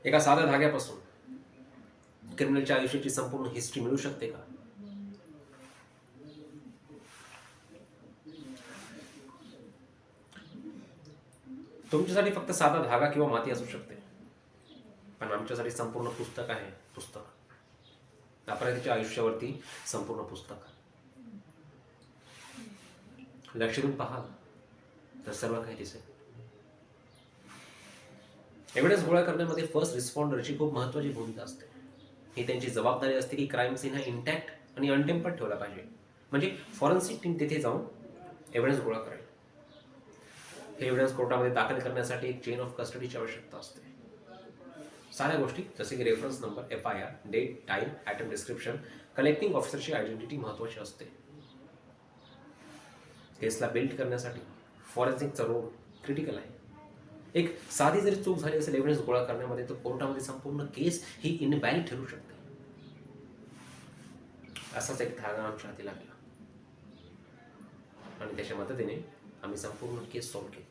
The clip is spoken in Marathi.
एका साध्या धाग्यापासून क्रिमिनलच्या आयुष्याची संपूर्ण हिस्ट्री मिळू शकते का? तुमच्यासाठी फक्त साधा धागा किंवा माती असू शकते, पण आमच्यासाठी संपूर्ण पुस्तक आहे. पुस्तक अपराधीच्या आयुष्यावरती संपूर्ण पुस्तक. लक्ष देऊन पाहाल तर सर्व काही दिसेल. एव्हिडन्स गोळा करण्यामध्ये फर्स्ट रिस्पॉन्डरची खूप महत्त्वाची भूमिका असते. ही त्यांची जबाबदारी असते की क्राईम सीन हा इंटॅक्ट आणि अनटेम्पर्ड ठेवला पाहिजे. म्हणजे फॉरेन्सिक टीम तिथे जाऊन एव्हिडन्स गोळा करेल. हे एव्हिडन्स कोर्टामध्ये दाखल करण्यासाठी एक चेन ऑफ कस्टडीची आवश्यकता असते. साऱ्या गोष्टी जसे की reference number, FIR, date, time, item description, collecting ऑफिसरची आयडेंटिटी महत्त्वाची असते. केसला बिल्ड करण्यासाठी फॉरेन्सिकचा रोल क्रिटिकल आहे. एक साधी जरी चूक झाली असेल एव्हिडन्स गोळा करण्यामध्ये, तर कोर्टामध्ये संपूर्ण केस ही इनव्हॅलिड ठरू शकते. असाच एक धागा आमच्या हाती लागला आणि त्याच्या मदतीने आम्ही संपूर्ण केस सॉल्व्ह केली.